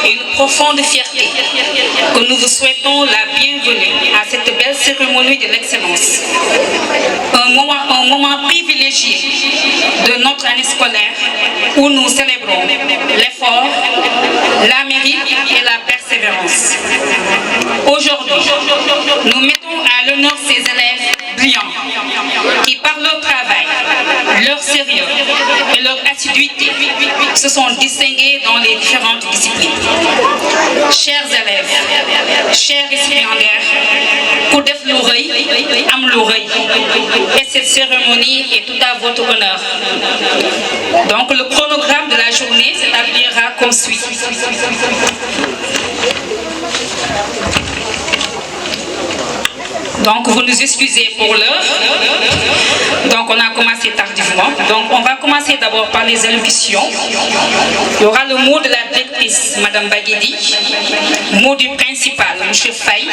et une profonde fierté que nous vous souhaitons la bienvenue à cette belle cérémonie de l'excellence. Un moment privilégié de notre année scolaire où nous célébrons l'effort, la mérite et la persévérance. Aujourd'hui, nous mettons à l'honneur ces élèves brillants qui, par leur travail, leur sérieux et leur assiduité, se sont distingués dans les différentes disciplines. Chers élèves, chers récipiendaires, pour def lu rëy am lu rëy, et cette cérémonie est tout à votre honneur. Donc le chronogramme de la journée s'établira comme suit. Donc vous nous excusez pour l'heure. Donc on a commencé tardivement. Donc on va commencer d'abord par les allocutions. Il y aura le mot de la directrice, Madame Baguedi, mot du principal, M. Faye,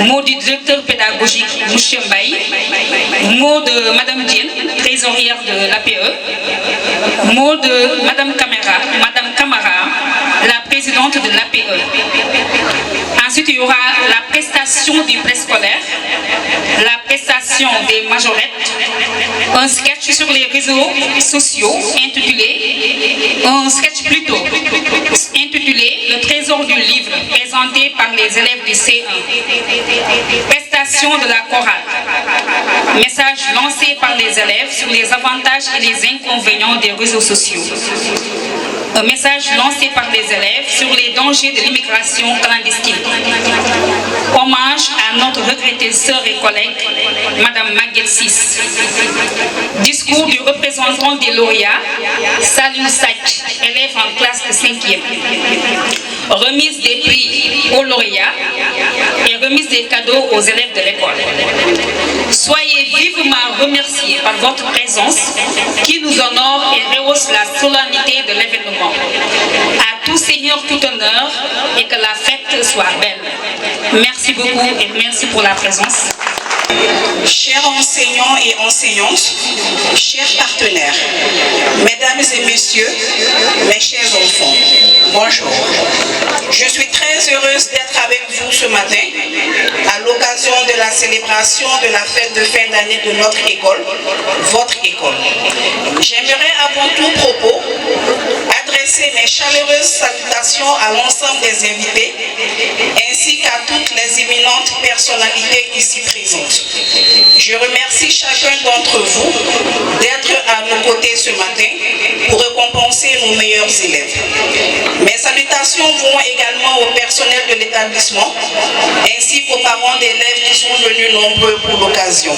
mot du directeur pédagogique, M. Mbaye, mot de Madame Diène, trésorière de l'APE, mot de Madame Camara, la présidente de l'APE. Ensuite, il y aura la prestation du préscolaire, la prestation des majorettes, un sketch sur les réseaux sociaux intitulé, Le trésor du livre, présenté par les élèves du C1. Prestation de la chorale. Message lancé par les élèves sur les avantages et les inconvénients des réseaux sociaux. Un message lancé par les élèves sur les dangers de l'immigration clandestine. Hommage à notre regrettée sœur et collègue, Madame Maguette Sis. Discours du représentant des lauréats, Salim Sach, élève en classe de 5e. Remise des prix aux lauréats et remise des cadeaux aux élèves de l'école. Soyez vivement remerciés par votre présence qui nous honore et rehausse la solennité de l'événement. À tout seigneur, tout honneur et que la fête soit belle. Merci beaucoup et merci pour la présence. Chers enseignants et enseignantes, chers partenaires, mesdames et messieurs, mes chers enfants, bonjour. Je suis très heureuse d'être avec vous ce matin à l'occasion de la célébration de la fête de fin d'année de notre école, votre école. J'aimerais avant tout propos adresser mes chaleureuses salutations à l'ensemble des invités ainsi qu'à toutes les éminentes personnalités ici présentes. Je remercie chacun d'entre vous d'être à nos côtés ce matin pour récompenser nos meilleurs élèves. Mes salutations vont également au personnel de l'établissement ainsi qu'aux parents d'élèves qui sont venus nombreux pour l'occasion.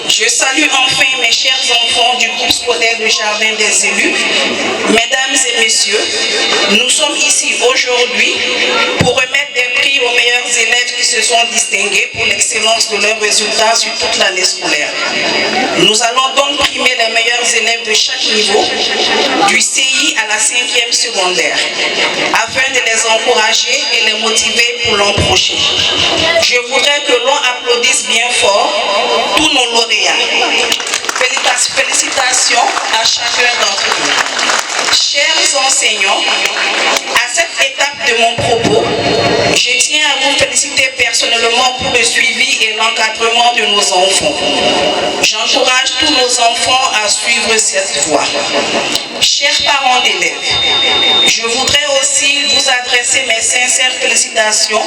Je salue enfin mes chers enfants du groupe scolaire du Jardin des élus. Mesdames et messieurs, nous sommes ici aujourd'hui pour remettre des prix aux meilleurs élèves qui se sont distingués pour l'excellence de leurs résultats sur toute l'année scolaire. Nous allons donc primer les meilleurs élèves de chaque niveau, du CI à la 5e secondaire, afin de les encourager et les motiver pour l'an prochain. Je voudrais que l'on applaudisse bien fort tous nos lauréats. Félicitations à chacun d'entre eux. Chers enseignants, à cette étape de mon propos, je tiens à vous féliciter personnellement pour le suivi et l'encadrement de nos enfants. J'encourage tous nos enfants à suivre cette voie. Chers parents d'élèves, je voudrais aussi vous adresser mes sincères félicitations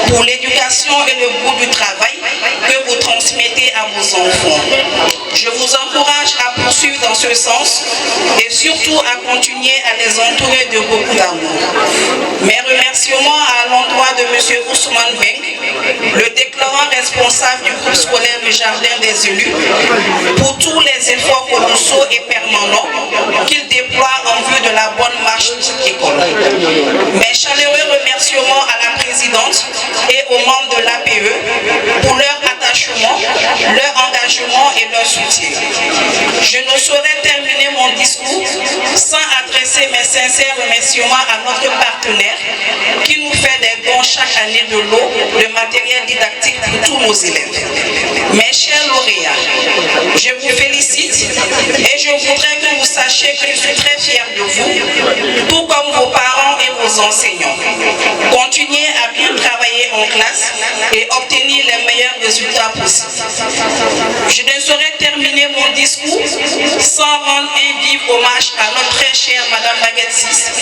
pour l'éducation et le goût du travail que vous transmettez à vos enfants. Je vous encourage à poursuivre dans ce sens et surtout à continuer à les entourer de beaucoup d'amour. Mes remerciements à l'endroit de M. Ousmane Beng, le déclarant responsable du groupe scolaire du Jardin des élus, pour tous les efforts colossaux et permanents qu'il déploie en vue de la bonne marche de cette école. Mes chaleureux remerciements à la présidente et aux membres de l'APE pour leur attachement, leur engagement et leur soutien. Je ne saurais terminer mon discours sans adresser mes sincères remerciements à notre partenaire qui nous fait des dons chaque année de l'eau, de matériel didactique pour tous nos élèves. Mes chers lauréats, je vous félicite et je voudrais que vous sachiez que je suis très fière de vous, tout comme vos parents et vos enseignants. Continuez à bien travailler en classe et obtenir les meilleurs résultats possibles. Je ne saurais terminer mon discours sans rendre un vif hommage à notre très chère Madame Baguette 6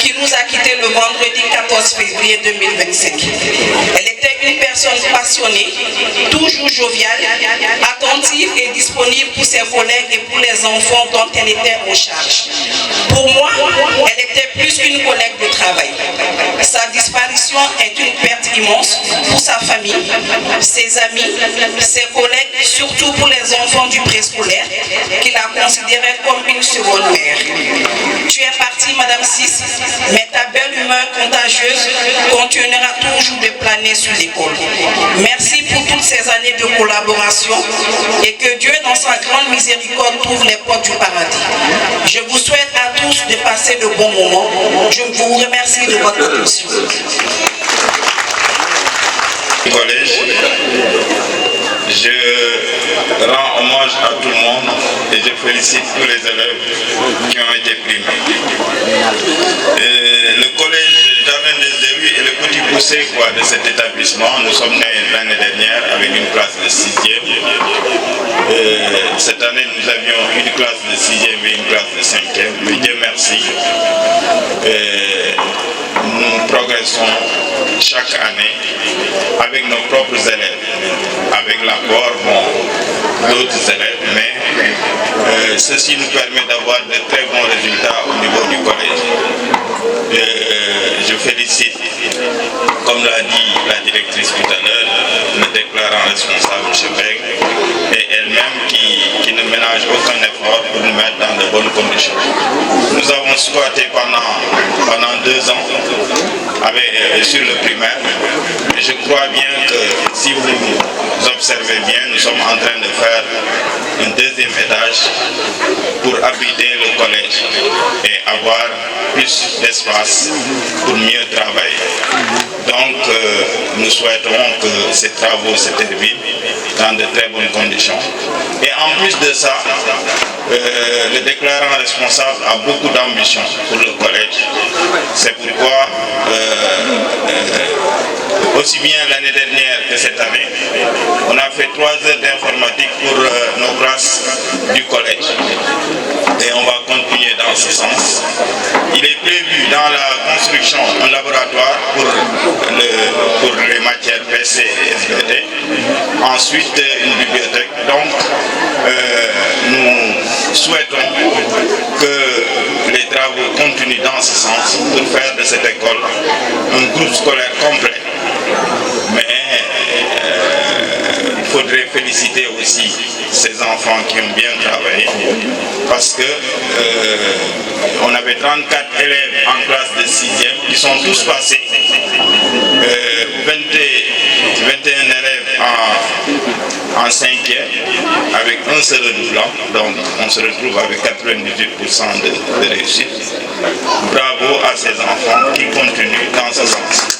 qui nous a quittés le vendredi 14 février 2025. Elle était une personne passionnée, toujours joviale, attentive et disponible pour ses collègues et pour les enfants dont elle était en charge. Pour moi, elle était plus qu'une collègue de travail. Sa disparition est une perte immense pour sa famille, ses amis, ses collègues, surtout pour les enfants du préscolaire, qu'il a considéré comme une seconde mère. Tu es partie, Madame 6, mais ta belle humeur contagieuse continuera toujours de planer sur l'école. Merci pour toutes ces années de collaboration et que Dieu, dans sa grande miséricorde, trouve les portes du paradis. Je vous souhaite à tous de passer de bons moments. Je vous remercie de votre attention. Collège, je rends hommage à tout le monde et je félicite tous les élèves qui ont été primés. Le collège Jardin des élus est le petit poussé de cet établissement. Nous sommes nés l'année dernière avec une classe de 6e. Cette année, nous avions une classe de 6e et une classe de 5e. Mais Dieu merci, nous progressons chaque année avec nos propres élèves, avec l'apport d'autres élèves, mais ceci nous permet d'avoir de très bons résultats au niveau du collège. Je félicite, comme l'a dit la directrice tout à l'heure, le déclarant responsable, M. Beng, et elle-même qui ne ménage aucun effort pour nous mettre dans de bonnes conditions. Nous avons squatté pendant 2 ans sur le primaire, et je crois bien que si vous observez bien, nous sommes en train de faire une deuxième étage pour habiter le collège et avoir plus d'espace pour mieux travailler. Donc nous souhaitons que ces travaux se terminent dans de très bonnes conditions. Et en plus de ça, le déclarant responsable a beaucoup d'ambition pour le collège. C'est pourquoi aussi bien l'année dernière que cette année, on a fait 3 heures d'informatique pour nos classes du collège. Et on va continuer dans ce sens. Il est prévu dans la construction un laboratoire pour les matières PC et SVT. Ensuite, une bibliothèque. Donc, nous souhaitons que les travaux continuent dans ce sens pour faire de cette école un groupe scolaire complet. Mais il faudrait féliciter aussi ces enfants qui ont bien travaillé parce que on avait 34 élèves en classe de 6e qui sont tous passés, 21 élèves en 5e avec un seul redoublant, donc on se retrouve avec 98% de réussite. Bravo à ces enfants qui continuent dans ce sens.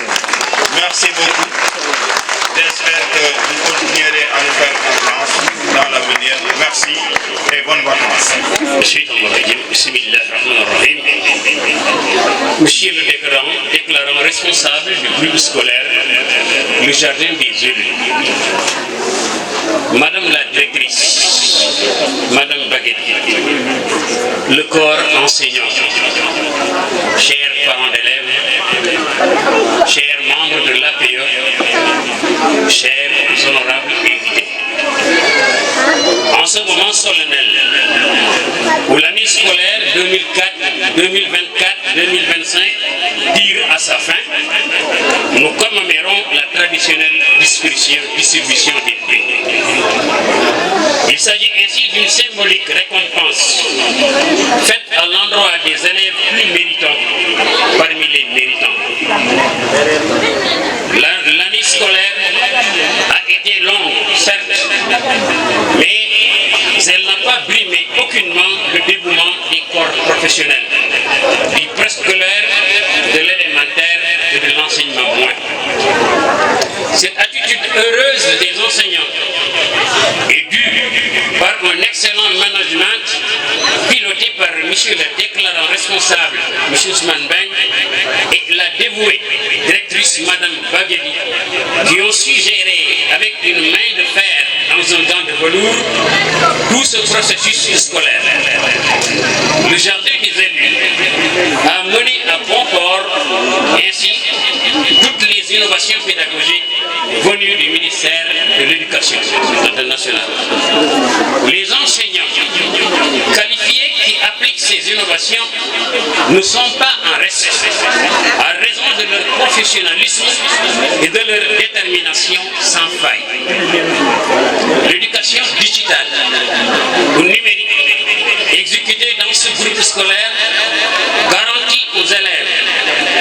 Merci beaucoup. J'espère que vous continuerez à nous faire confiance dans l'avenir. Merci et bonnes vacances. Monsieur le déclarant responsable du groupe scolaire, le jardin des élus. Madame la directrice, Madame Baguetti, le corps enseignant, chers parents d'élèves, chers membres de l'APE, chers honorables invités. En ce moment solennel, où l'année scolaire 2024-2025 tire à sa fin, nous commemorons la traditionnelle distribution des prix. Il s'agit ainsi d'une symbolique récompense faite à l'endroit des élèves plus méritants parmi les méritants. L'année scolaire a été longue, certes, mais elle n'a pas brimé aucunement le dévouement des corps professionnels, du préscolaire, de l'élémentaire et de l'enseignement moins. Cette attitude heureuse des enseignants est due par un excellent management piloté par M. le déclarant responsable, M. Ousmane Beng, et la dévouée directrice Mme Baguedi, qui ont su gérer avec une main de fer dans un gant de velours tout ce processus scolaire. Le jardin des élus a mené à bon port ainsi toutes les innovations pédagogiques venues du ministère de l'Éducation nationale. Les enseignants qualifiés qui appliquent ces innovations ne sont pas en reste à raison de leur professionnalisme et de leur détermination sans faille. L'éducation digitale ou numérique exécutée dans ce groupe scolaire garantit aux élèves,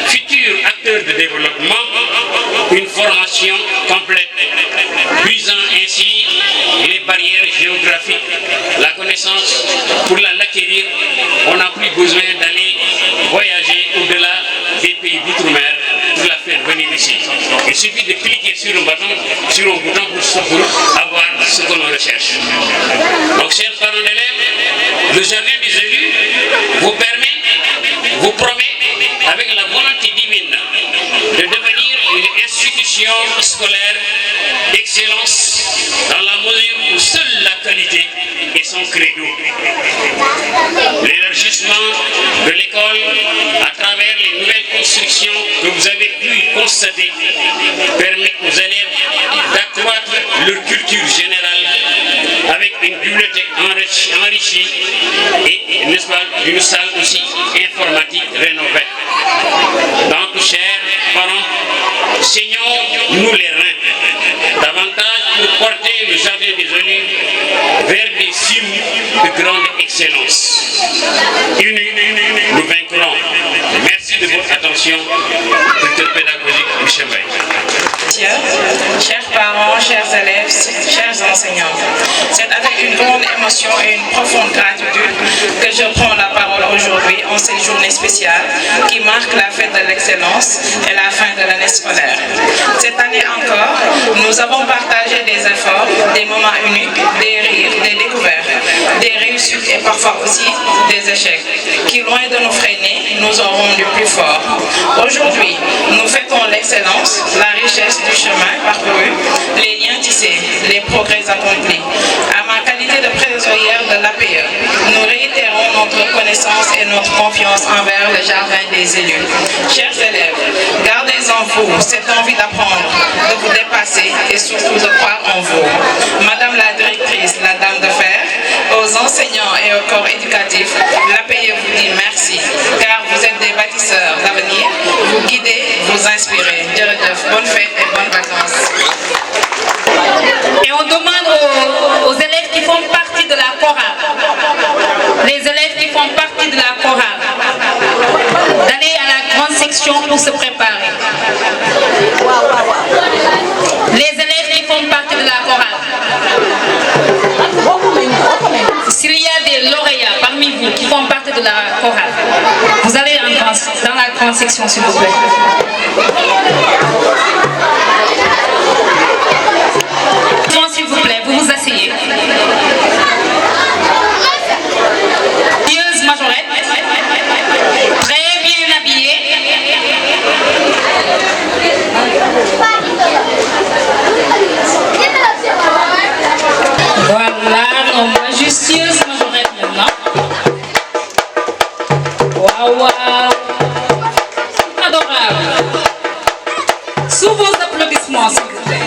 futurs acteurs de développement, une formation complète, brisant ainsi les barrières géographiques. La connaissance, pour l'acquérir, on n'a plus besoin d'aller voyager au-delà des pays d'outre-mer pour la faire venir ici. Il suffit de cliquer sur un bouton pour avoir ce que l'on recherche. Donc, chers parents d'élèves, le jardin des élus vous promet, avec la volonté divine, de devenir une institution scolaire d'excellence dans la mesure où seule la qualité est son credo. L'élargissement de l'école à travers les nouvelles constructions que vous avez pu constater permet aux élèves d'accroître leur culture générale avec une bibliothèque enrichie et, n'est-ce pas, une salle aussi informatique rénovée. Donc, chers parents, saignons-nous les reins davantage pour porter le jardin des olives vers des cimes de grande excellence. Unis, nous vaincrons. Merci de votre attention, directeur pédagogique Michel Bay. Chers parents, chers élèves, chers enseignants, C'est avec une grande émotion et une profonde gratitude que je prends la parole aujourd'hui en cette journée spéciale qui marque la fête de l'excellence et la fin de l'année scolaire. Cette année encore, nous avons partagé des efforts, des moments uniques, des rires, des découvertes, des réussites et parfois aussi des échecs qui, loin de nous freiner, nous ont rendus plus forts. Aujourd'hui, nous fêtons l'excellence, la richesse du chemin parcouru, les liens tissés, les progrès accomplis. À ma qualité de trésorière de l'APE, nous réitérons notre reconnaissance et notre confiance envers le jardin des élus. Chers élèves, gardez en vous cette envie d'apprendre, de vous dépasser et surtout de croire en vous. Madame la directrice, la dame de fer, aux enseignants et au corps éducatif, l'APE vous dit merci, car vous êtes des bâtisseurs d'avenir, vous guidez, vous inspirez. Bonne fête et bonnes vacances. Et on demande aux élèves qui font partie de la chorale, les élèves qui font partie de la chorale, d'aller à la grande section pour se préparer. Les élèves qui font partie de la chorale, s'il y a des lauréats parmi vous qui font partie de la chorale, vous allez dans la grande section, s'il vous plaît. S'il vous plaît, vous vous asseyez. Pieuse majorette, très bien habillée. Voilà, nos majestueuses majorettes maintenant. Waouh, waouh. Adorable. Sous vos applaudissements, s'il vous plaît.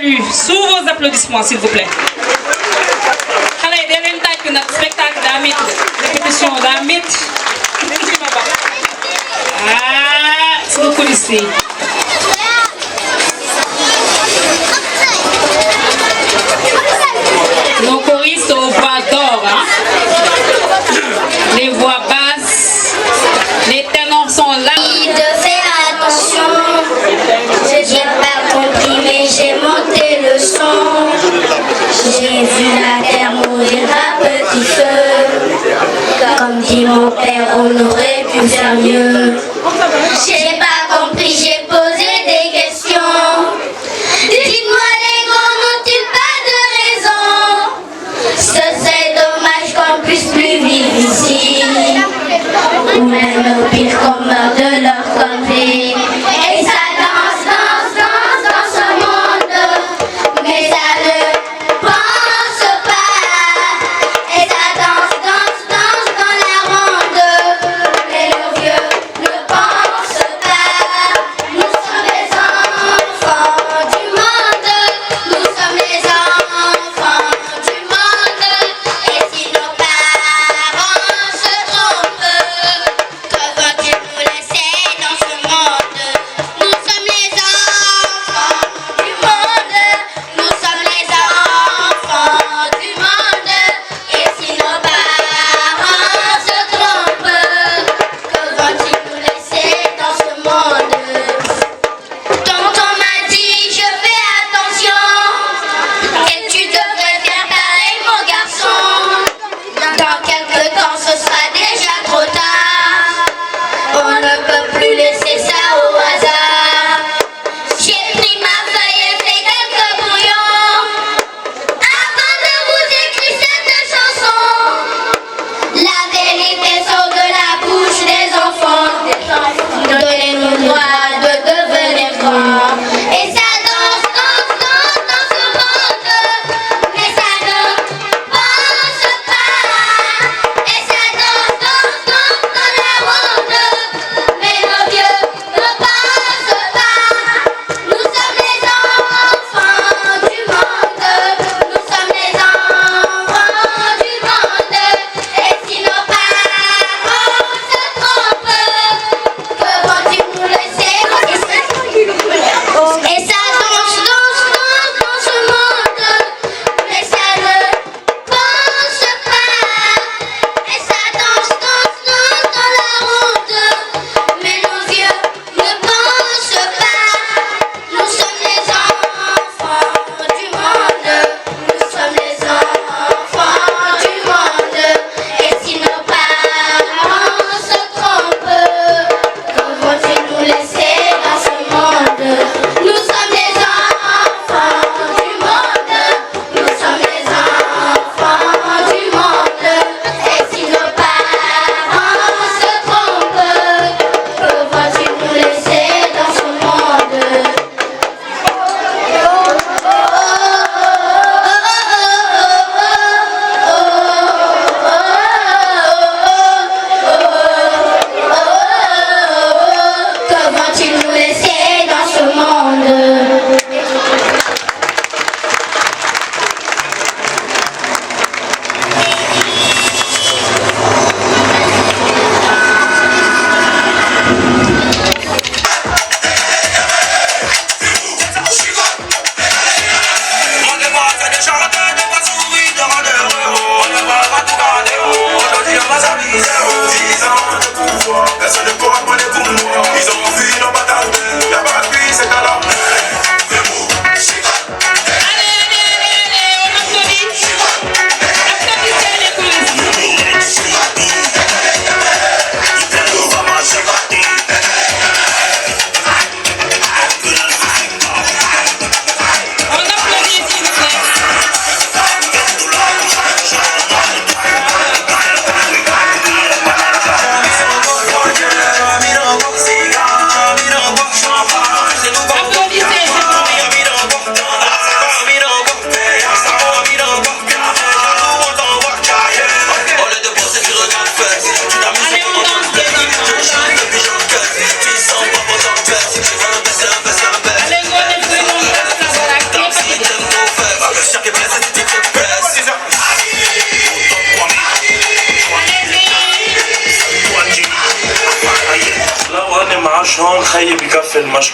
applaudissements sous vos applaudissements, s'il vous plaît. Allez, dernier taille que notre spectacle d'Amit, répétition d'Amit. Ah, c'est beaucoup ici. Nos choristes aux voix d'or, hein? Les voix basses, les ténors sont là. De faire attention, j'ai pas compris mais j'ai monté le son. J'ai vu la terre mourir à petit feu. Comme dit mon père, on aurait pu faire mieux. J'ai pas compris, j'ai posé des questions. Dites-moi les grands n'ont-ils pas de raison? Ce serait dommage qu'on puisse plus vivre ici. Ou même au pire qu'on meurt de leur connerie. Et ça danse, danse, danse dans ce monde. Mais ça ne pense pas. Et ça danse, danse, danse dans la ronde. Mais le vieux ne fait le match.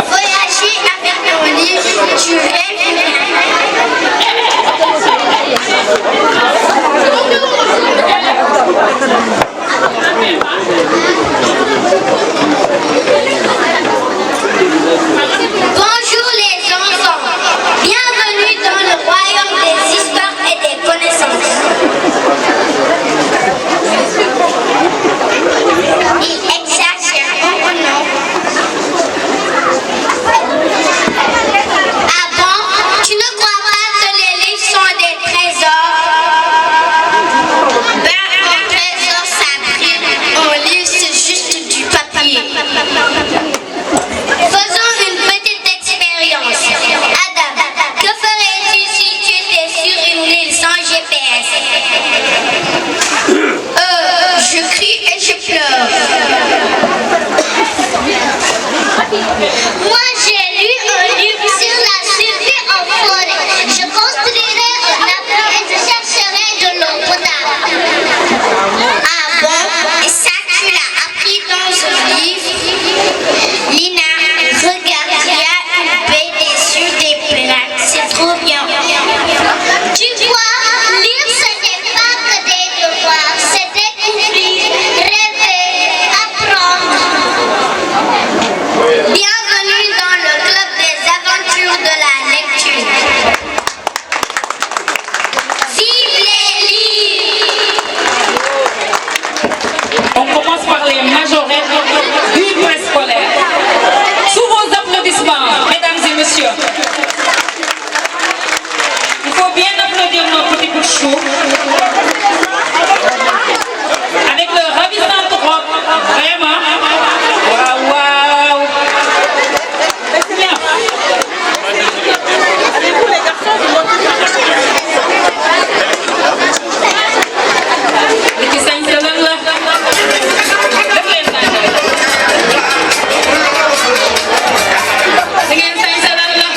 Voyager avec mon livre. chaud. Avec le ravissante robe, vraiment. Waouh, waouh. C'est bien. Allez-vous les garçons, vous montez par là. Petit sañ sa lan la. Def leen sañ sa. Da ngeen sañ sa lan la.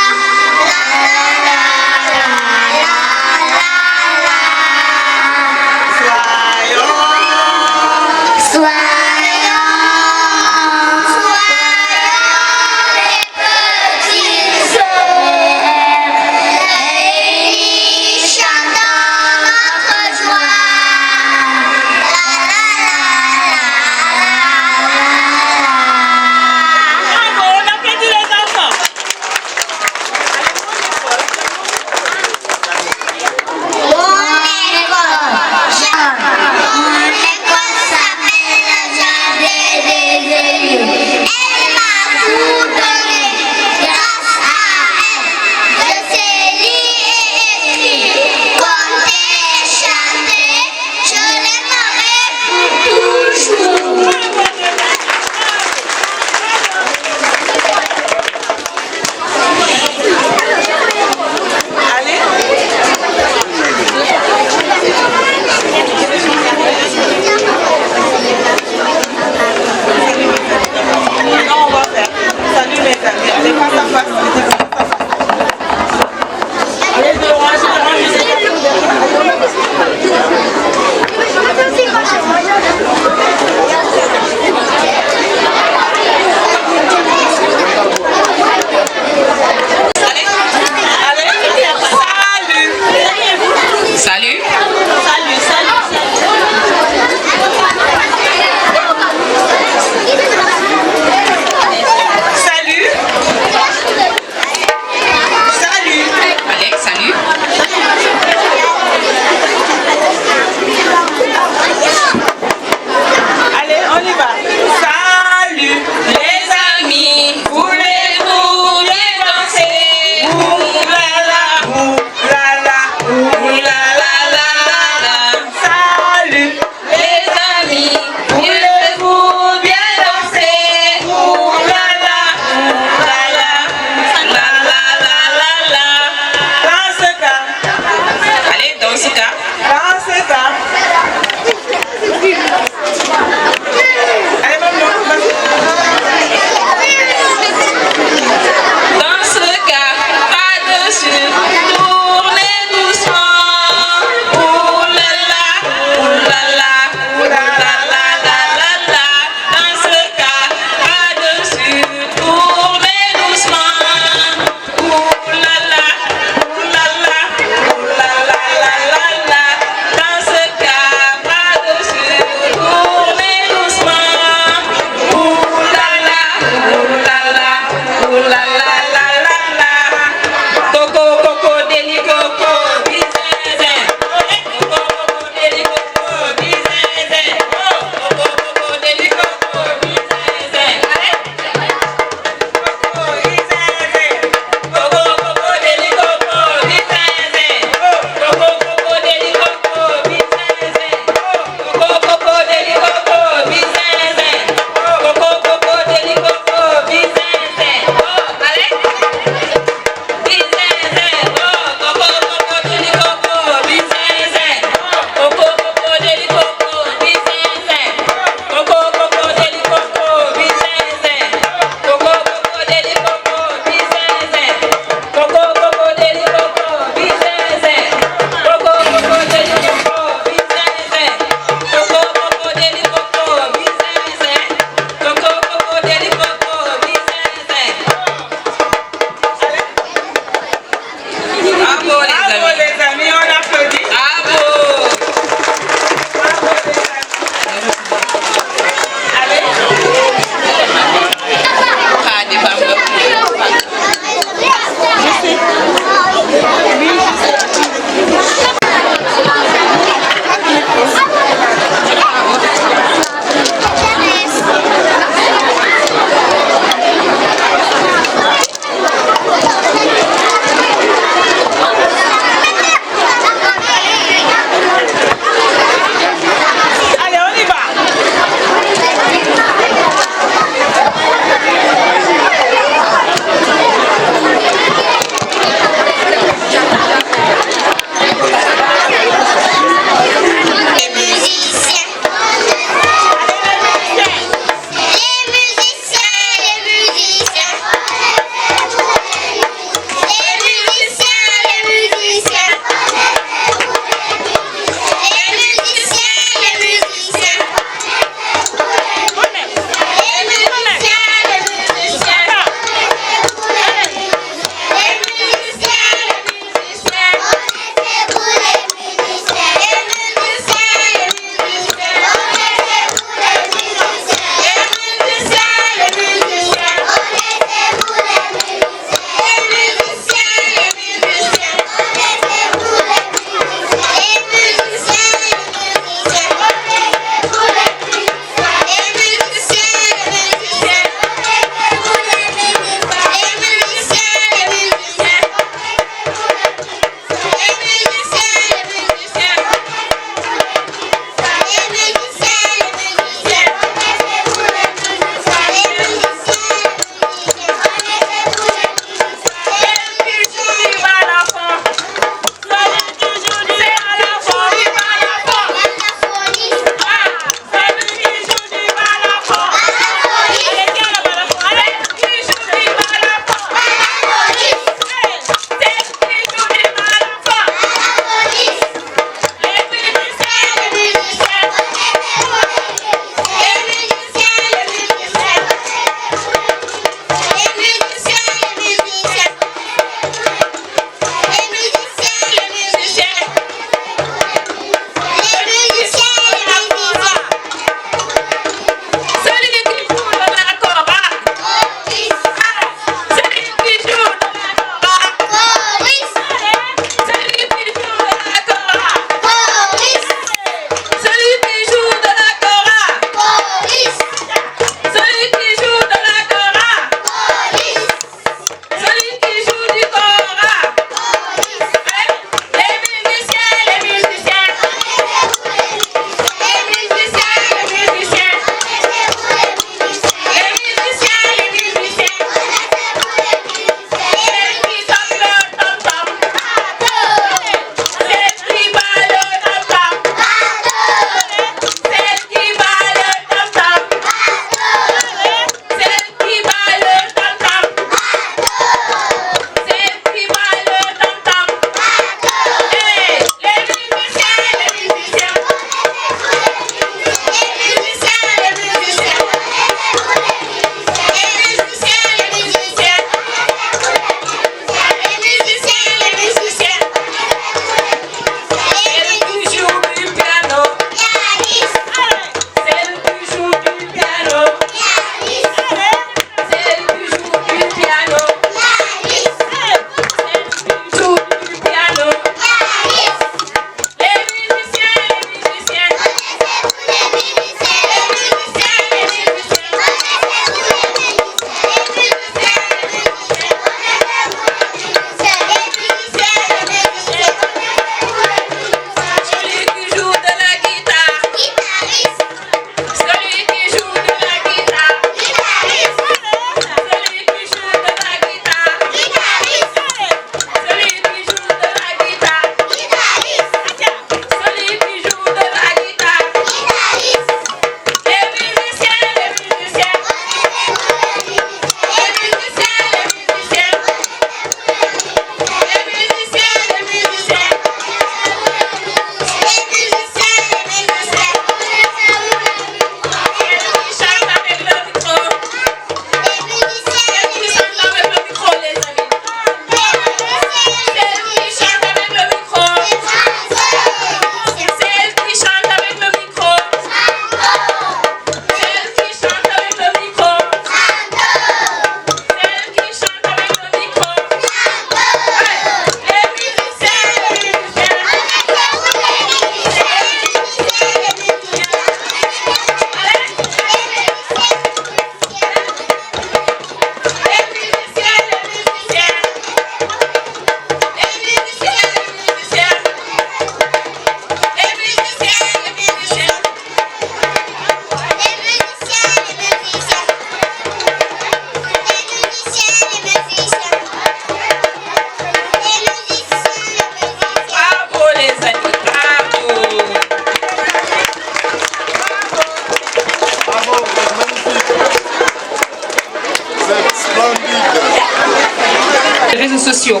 Les réseaux sociaux.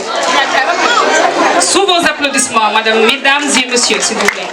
Sous vos applaudissements, mesdames et messieurs, s'il vous plaît.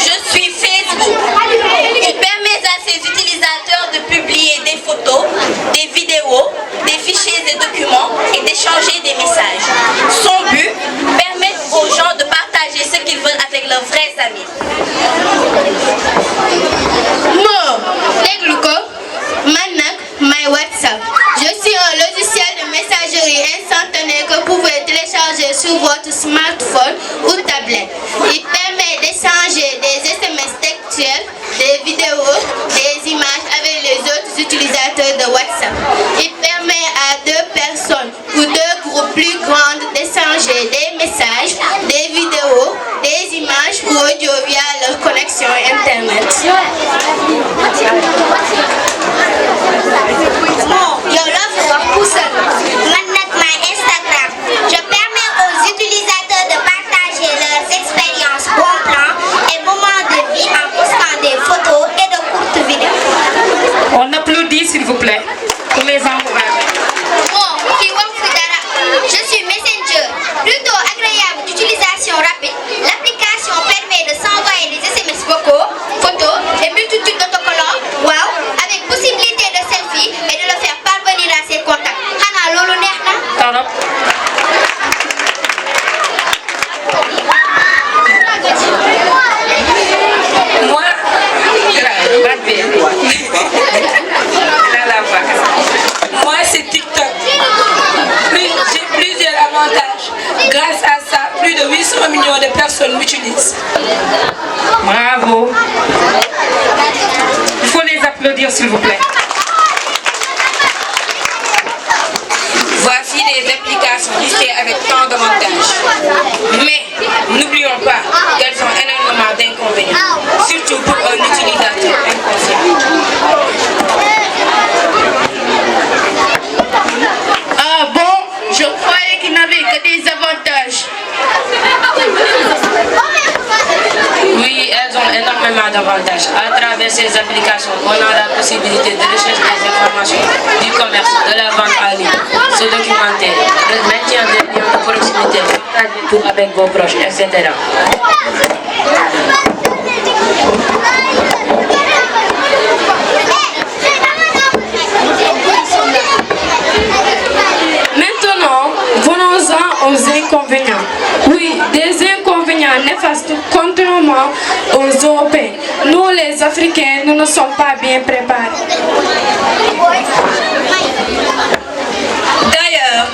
Je suis Facebook. Il permet à ses utilisateurs de publier des photos, des vidéos, des fichiers et documents et d'échanger des messages. Son but, permettre aux gens de partager ce qu'ils veulent avec leurs vrais amis. My WhatsApp. Je suis un logiciel de messagerie instantanée que vous pouvez télécharger sur votre smartphone ou tablette. Il permet d'échanger des SMS textuels, des vidéos, des images avec les autres utilisateurs de WhatsApp. Il permet à deux personnes ou deux groupes plus grands d'échanger des messages, des vidéos, des images ou audio via leur connexion Internet. Instagram. Je permets aux utilisateurs de partager leurs expériences, bons plans et moments de vie en postant des photos et de courtes vidéos. On applaudit s'il vous plaît pour les encourager. Je suis Messenger, plutôt agréable d'utilisation rapide. L'application permet de s'envoyer des SMS vocaux, photos et multitudes d'autocollants, wow, avec possibilité de selfie et de le faire parvenir à ses contacts. Hana lolo neexna. Moi, c'est TikTok. J'ai plusieurs avantages. Grâce à ça, plus de 800 millions de personnes m'utilisent. Bravo. Il faut les applaudir s'il vous plaît. Voici des applications listées avec tant d'avantages. Mais n'oublions pas qu'elles ont énormément d'inconvénients, surtout pour un utilisateur inconscient. Ah bon? Je croyais qu'il n'avait que des avantages. Oui, elles ont énormément d'avantages. À travers ces applications, on a la possibilité de rechercher des informations du commerce, de la vente en ligne, se documenter, le maintien des liens de proximité, partager tout avec vos proches, etc. Maintenant, venons-en aux inconvénients. Oui, des inconvénients néfastes contrairement aux Européens. Nous, les Africains, nous ne sommes pas bien préparés. D'ailleurs,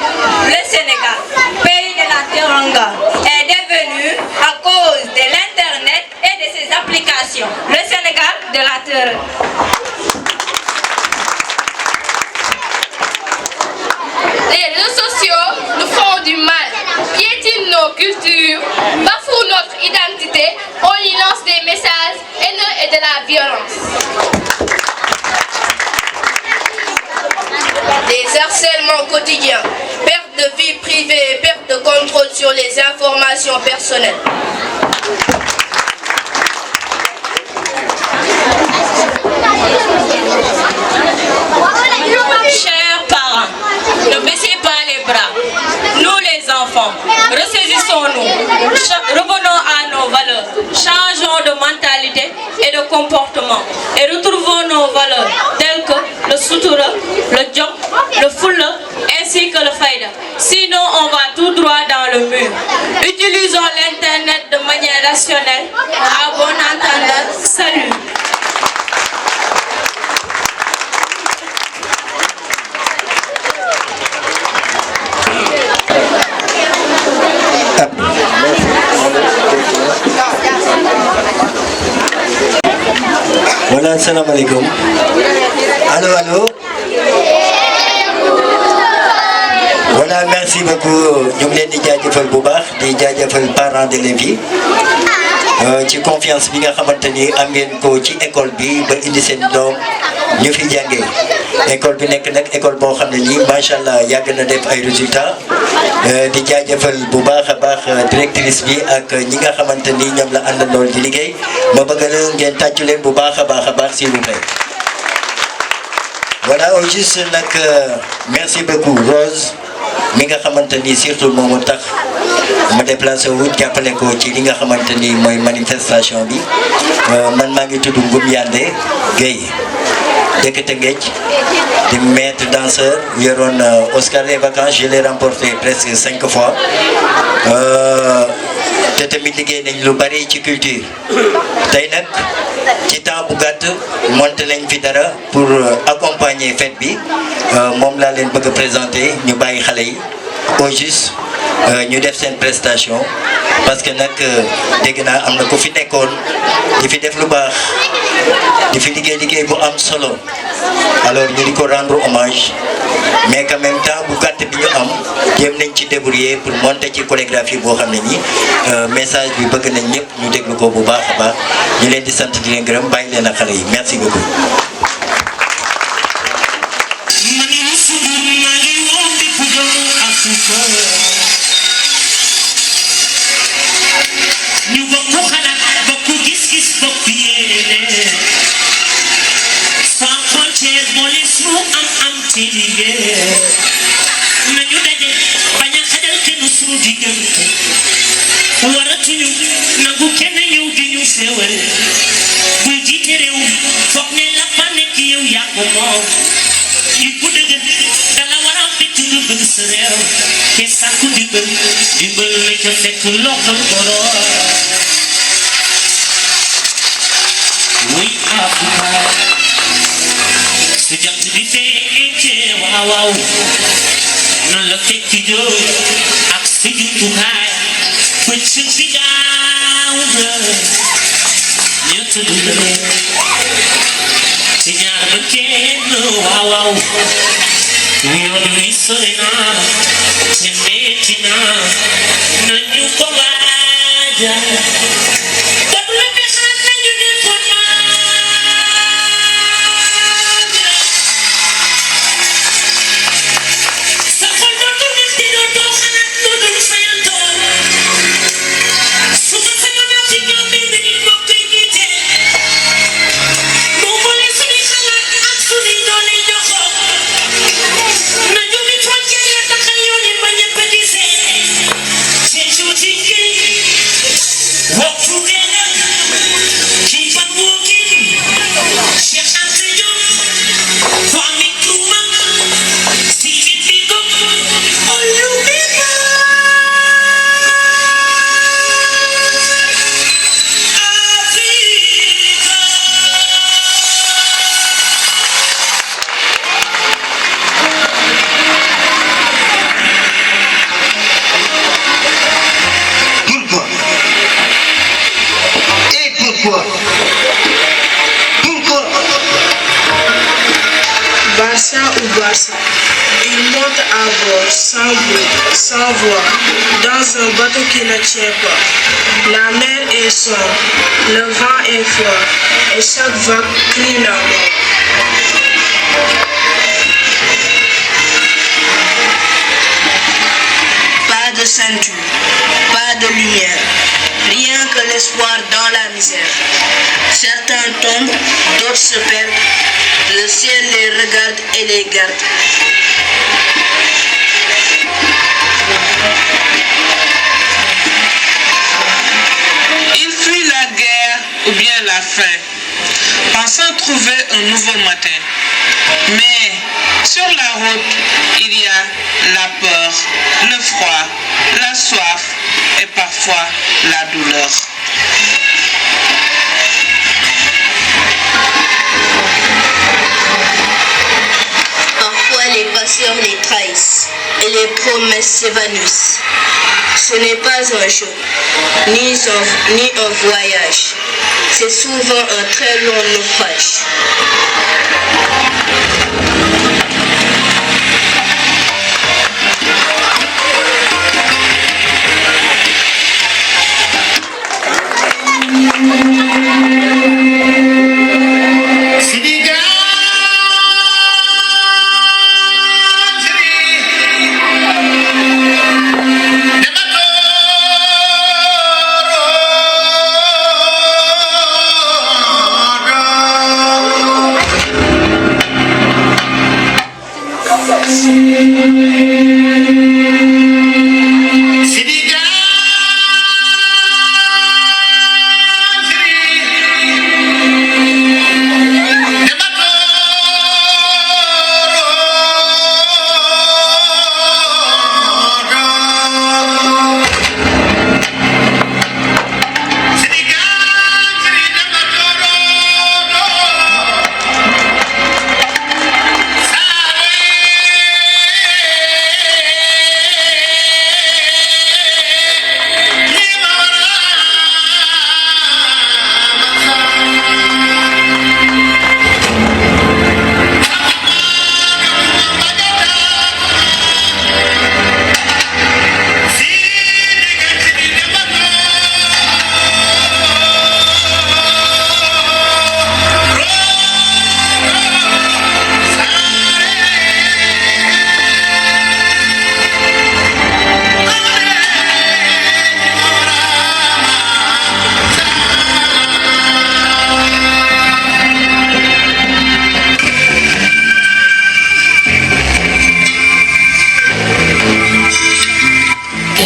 le Sénégal, pays de la Teranga, est devenu, à cause de l'Internet et de ses applications, le Sénégal de la Terre. Les réseaux sociaux nous font du mal, piétinent nos cultures, bafouent notre identité, on y lance des messages haineux et de la violence. Des harcèlements quotidiens, perte de vie privée et perte de contrôle sur les informations personnelles. Chers parents, ne baissez pas les bras. Nous les enfants, ressaisissons-nous, revenons à nos valeurs, changeons de mentalité et de comportement et retrouvons nos valeurs telles que le sutura, le job, le fulla ainsi que le faïda. Sinon on va tout droit dans le mur. Utilisons l'internet de manière rationnelle. À bon entendeur, salut. Voilà, salam alaikum. Allô, allô. Voilà, merci beaucoup. Ñu ngi leen di jaajëfal bu baax di jaajëfal parents d'élèves yi ci confiance bi nga xamante ni am ngeen ko ci école bi ba indi seen doom ñu fi jàngee. École bi nekk nag école boo xam ne nii macha allah yàgg na def ay résultats di jaajëfal bu baax a baax directrice bi ak ñi nga xamante ni ñoom la àndandool di liggéey ma bëgg la ngeen tàccu leen bu baax a baax s'il vous plaît. Voilà, au juste nag merci beaucoup Rose mi nga xamante ni surtout moomu tax ma déplacé wu jàppale ko ci li nga xamante ni mooy manifestation bi man maa ngi tudd Ngoum Yandé Guèye dëkk Tëngéej di maître danseur yoroon Oscar des vacances je l'ai remporté presque 5 fois te tamit liggéey nañ lu bari ci culture tey nag ci temps bu gàtt monté nañ fi dara pour accompagner fête bi moom laa leen bëgg a présenter ñu bàyyi xale yi au juste ñu def seen prestation parce que nag dégg naa am na ku fi nekkoon di fi def lu baax di fi liggéey bu am solo alors ñu di ko rendre hommage mais quand même temps bu gàtt bi ñu am jéem nañ ci débrouiller pour monter ci chorégraphie boo xam ne nii message bi bëgg nañ ñëpp ñu déglu ko bu baax a baax ñu leen di sant di leen gërëm bàyyi leen ak xale yi merci beaucoup. nañu daje bañ a xajal kenn suñu diggante waratuñu nangu kenn ñëw di ñu sewal buy jiite réew foog ne la fa nekk yow yaa ko moom yi bu dëgg dala war a fekk nga bëgg sa réew te sàkku dimbal la ca fekk loxol borom muy Afrika su jant bi fekkee waaw na la fekk jóg ak sa jumtukaay bëccëg bi gaaw na ñett dundale ci ñaar ba kenn waaw yoon wi sori na te metti na nañu ko waajal Il monte à bord sans bruit, sans voix, dans un bateau qui ne tient pas. La mer est sombre, le vent est fort, et chaque vague crie la mort. Pas de ceinture, pas de lumière, rien que l'espoir dans la misère. Certains tombent, d'autres se perdent. Le ciel les regarde et les garde. Ils fuient la guerre ou bien la faim, pensant trouver un nouveau matin. Mais sur la route, il y a la peur, le froid, la soif et parfois la douleur. Les passeurs les trahissent et les promesses s'évanouissent. Ce n'est pas un jeu, ni un voyage. C'est souvent un très long naufrage.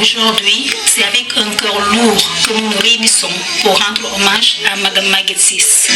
Aujourd'hui, c'est avec un cœur lourd que nous nous réunissons pour rendre hommage à Madame Maguette Ciss.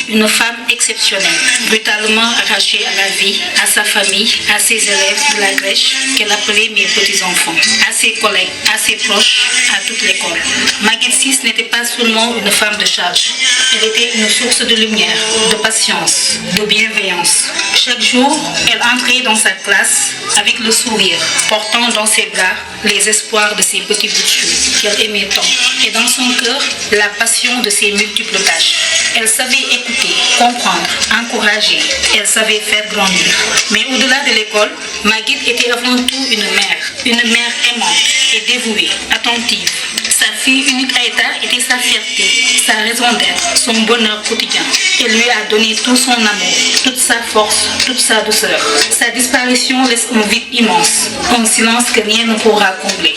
Une femme exceptionnelle, brutalement arrachée à la vie, à sa famille, à ses élèves de la crèche qu'elle appelait mes petits-enfants, à ses collègues, à ses proches, à toute l'école. Maguette Ciss n'était pas seulement une femme de charge, elle était une source de lumière, de patience, de bienveillance. Chaque jour, elle entrait dans sa classe avec le sourire, portant dans ses bras les espoirs de ses petits bouts de chou qu'elle aimait tant, et dans son cœur, la passion de ses multiples tâches. Elle savait écouter, comprendre, encourager, elle savait faire grandir. Mais au-delà de l'école, Maguette était avant tout une mère aimante et dévouée, attentive. Sa fille unique Aïta était sa fierté, sa raison d'être, son bonheur quotidien. Elle lui a donné tout son amour, toute sa force, toute sa douceur. Sa disparition laisse un vide immense, un silence que rien ne pourra combler.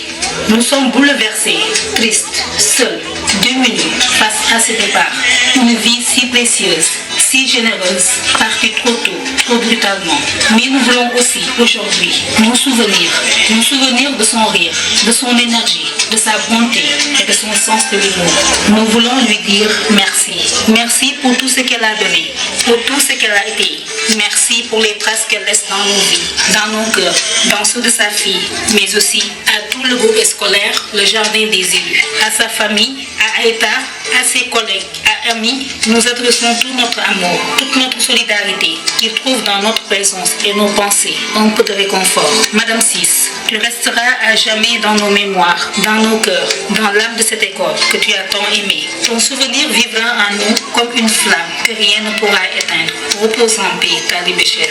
Nous sommes bouleversés, tristes, seuls, démunis face à ce départ. Une vie si précieuse, si généreuse, partie trop tôt, trop brutalement. Mais nous voulons aussi, aujourd'hui, nous souvenir de son rire, de son énergie, de sa bonté et de son sens de l'humour. Nous voulons lui dire merci. Merci pour tout ce qu'elle a donné, pour tout ce qu'elle a été. Merci pour les traces qu'elle laisse dans nos vies, dans nos cœurs, dans ceux de sa fille, mais aussi à tout le groupe scolaire, le jardin des élus, à sa famille, à Aïta, à ses collègues, à amis. Nous adressons tout notre amour, toute notre solidarité qui trouve dans notre présence et nos pensées un peu de réconfort. Madame Ciss, tu resteras à jamais dans nos mémoires, dans nos cœurs, dans l'âme de cette école que tu as tant aimée. Ton souvenir vivra en nous comme une flamme que rien ne pourra éteindre. Repose en paix, Talib Bécher.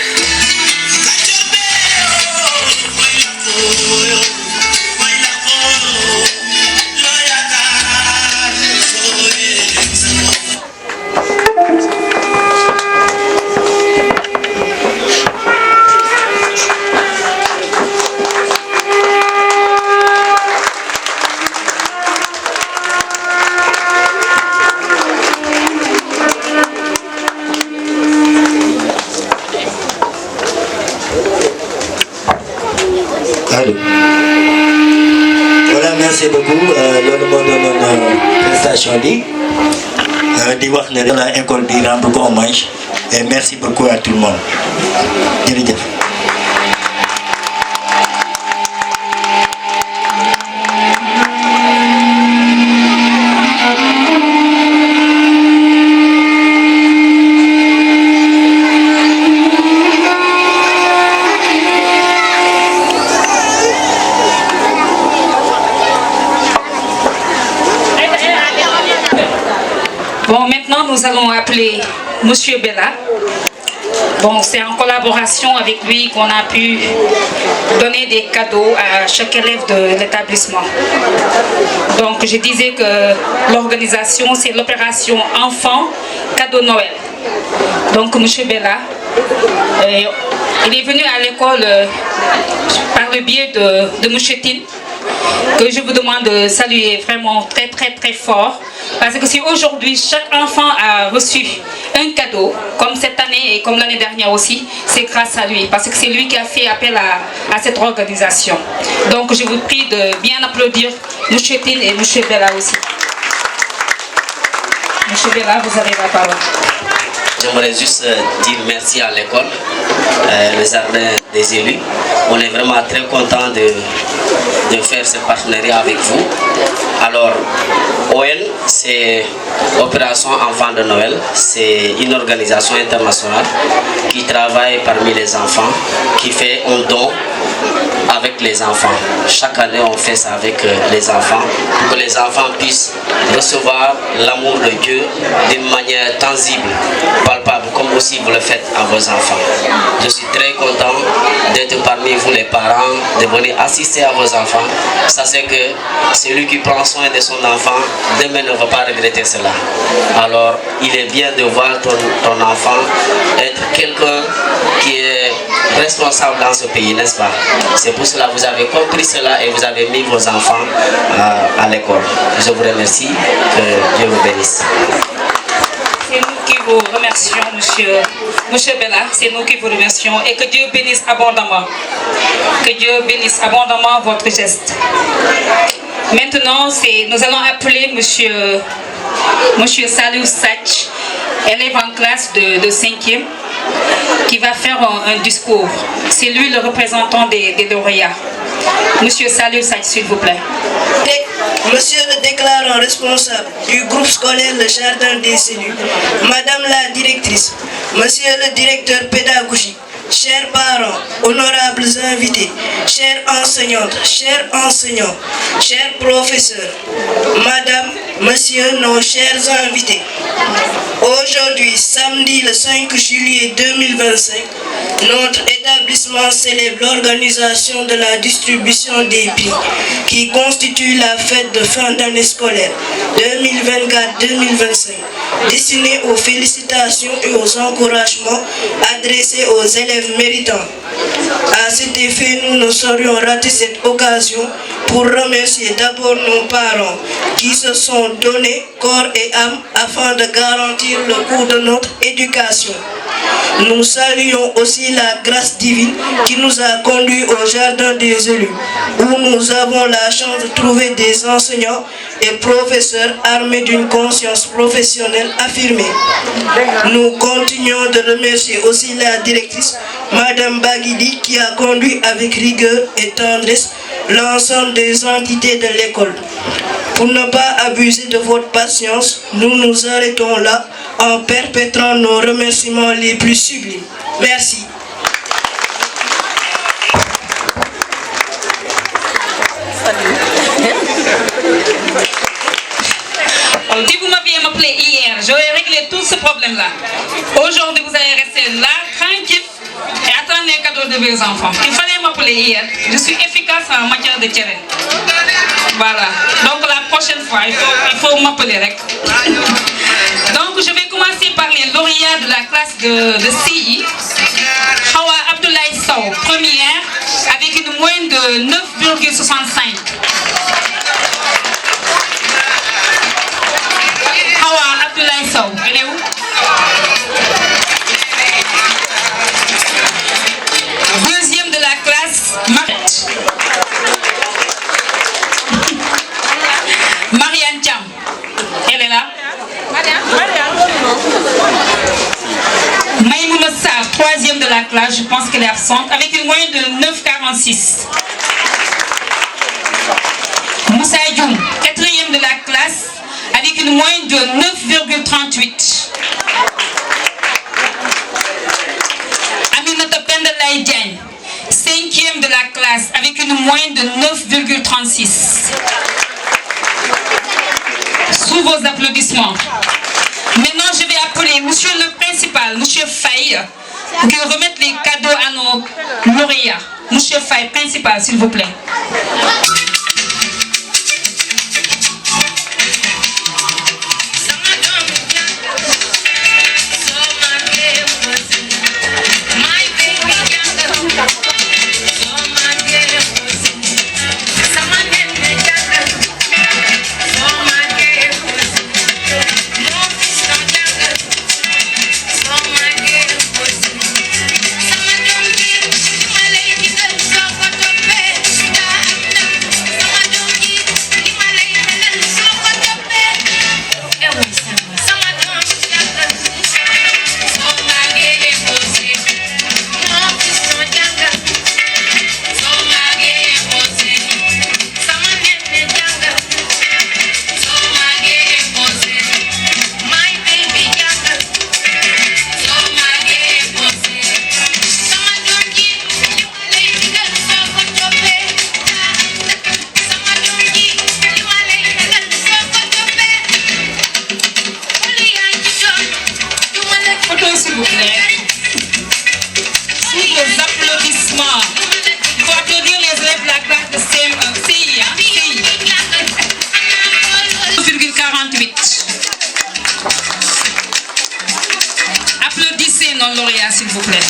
Voilà, merci beaucoup. Loolu moo doonoon prestation bi di wax ne la école bi rendre ko hommage et merci beaucoup à tout le monde jërëjëf. Bon, maintenant nous allons appeler Monsieur Bella. Bon, c'est en collaboration avec lui qu'on a pu donner des cadeaux à chaque élève de l'établissement. Donc je disais que l'organisation, c'est l'opération Enfant Cadeau Noël. Donc Monsieur Bella, il est venu à l'école par le biais de Monsieur Tin. que je vous demande de saluer vraiment très très très fort. Parce que si aujourd'hui chaque enfant a reçu un cadeau, comme cette année et comme l'année dernière aussi, c'est grâce à lui. Parce que c'est lui qui a fait appel à cette organisation. Donc je vous prie de bien applaudir M. Tin et M. Bella aussi. M. Bella, vous avez la parole. J'aimerais juste dire merci à l'école, le jardin des élus. On est vraiment très content de faire ce partenariat avec vous. Alors, ON, c'est Opération Enfants de Noël. C'est une organisation internationale qui travaille parmi les enfants, qui fait un don avec les enfants. Chaque année, on fait ça avec les enfants pour que les enfants puissent recevoir l'amour de Dieu d'une manière tangible, palpable, comme aussi vous le faites à vos enfants. Je suis très content d'être parmi vous les parents, de venir assister à vos enfants. Sachez que celui qui prend soin de son enfant, demain ne va pas regretter cela. Alors, il est bien de voir ton enfant être quelqu'un qui est responsable dans ce pays, n'est-ce pas? C'est pour cela que vous avez compris cela et vous avez mis vos enfants à l'école. Je vous remercie, que Dieu vous bénisse. C'est nous qui vous remercions, Monsieur Bella, c'est nous qui vous remercions et que Dieu bénisse abondamment. Que Dieu bénisse abondamment votre geste. Maintenant, nous allons appeler Monsieur Salou Sach, élève en classe de 5e, qui va faire un discours. C'est lui le représentant des lauréats. Monsieur Salou Sach, s'il vous plaît. Monsieur le déclarant responsable du groupe scolaire Le Jardin des élus, Madame la directrice, Monsieur le directeur pédagogique, chers parents, honorables invités, chères enseignantes, chers enseignants, chers professeurs, Madame, Monsieur, nos chers invités. Aujourd'hui, samedi le 5 juillet 2025, notre établissement célèbre l'organisation de la distribution des prix qui constitue la fête de fin d'année scolaire 2024-2025, destinée aux félicitations et aux encouragements adressés aux élèves méritants. À cet effet, nous ne saurions rater cette occasion pour remercier d'abord nos parents qui se sont donnés corps et âme afin de garantir le cours de notre éducation. Nous saluons aussi la grâce divine qui nous a conduits au jardin des élus, où nous avons la chance de trouver des enseignants et professeurs armés d'une conscience professionnelle affirmée. Nous continuons de remercier aussi la directrice, Madame Baguidi, qui a conduit avec rigueur et tendresse l'ensemble des entités de l'école. Pour ne pas abuser de votre patience, nous nous arrêtons là en perpétrant nos remerciements les plus sublimes. Merci. Alors, si vous m'aviez appelé hier, j'aurais réglé tout ce problème-là. Aujourd'hui, vous allez rester là, tranquille, et attendre les cadeaux de vos enfants. Il fallait m'appeler hier. Je suis efficace en matière de terrain. Voilà. Donc, la prochaine fois, il faut m'appeler. Donc, je vais commencer par les lauréats de la classe de CI. Hawa Abdoulaye Sow, première, avec une moyenne de 9,65. Hawa Abdoulaye Sow, elle est où? Deuxième de la classe, Marianne Thiam, elle est là? Maïmouna Sarr, troisième de la classe, je pense qu'elle est absente, avec une moyenne de 9,46. Moussa Dioum, quatrième de la classe, avec une moyenne de 9,38. Aminata Pendelaye Diagne, cinquième de la classe, avec une moyenne de 9,36. Sous vos applaudissements. Maintenant, je vais appeler monsieur le principal, monsieur Faye, pour qu'il remette les cadeaux à nos lauréats. Monsieur Faye, principal, s'il vous plaît. Samane s'il vous plaît. Sous vos applaudissements. Il faut applaudir les élèves de la classe de CI. 2,48. Applaudissez nos lauréats, s'il vous plaît.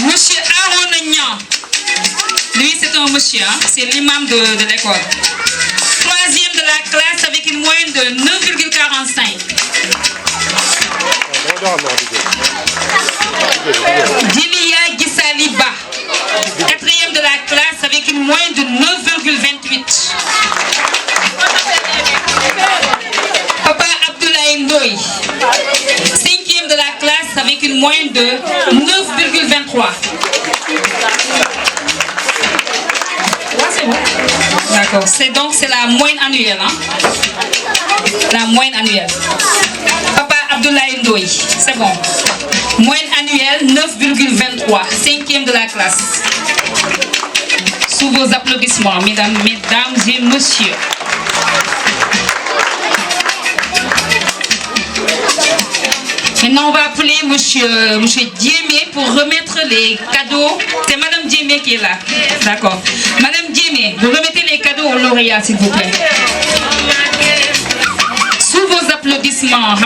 Monsieur Aaron Nyan. Lui, c'est un monsieur, hein? C'est l'imam de l'école. 3e de la classe avec une moyenne de 9,45. Dilia Gissaliba. 4e de la classe avec une moyenne de 9,28. Papa Abdoulaye Ndoye. 5e de la classe avec une moyenne de 9,23. D'accord, c'est la moyenne annuelle, hein? La moyenne annuelle. Papa Abdoulaye Ndoye, c'est bon. Moyenne annuelle 9,23, 5e de la classe. Sous vos applaudissements, mesdames et messieurs. Maintenant, on va appeler monsieur Diémé pour remettre les cadeaux. C'est Madame Diémé qui est là. D'accord. Madame Diémé, vous remettez les cadeaux aux lauréats, s'il vous plaît. Sous vos applaudissements,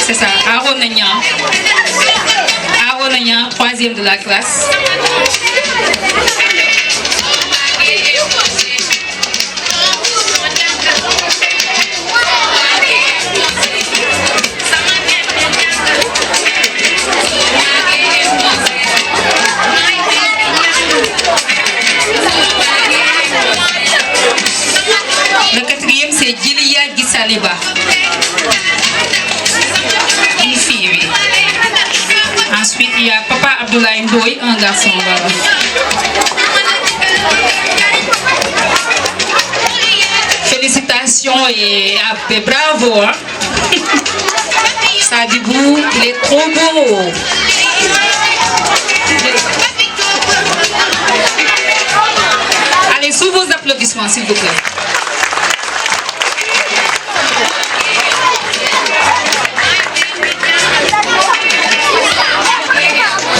c'est ça, Aaron Nyan, 3e de la classe. Le 4e, c'est Dilia Gissaliba. Une fille, oui. Ensuite, il y a Papa Abdoulaye Ndoye, un garçon. Voilà. Félicitations et bravo. Hein? Sadibou, il est trop beau. Allez, sous vos applaudissements, s'il vous plaît.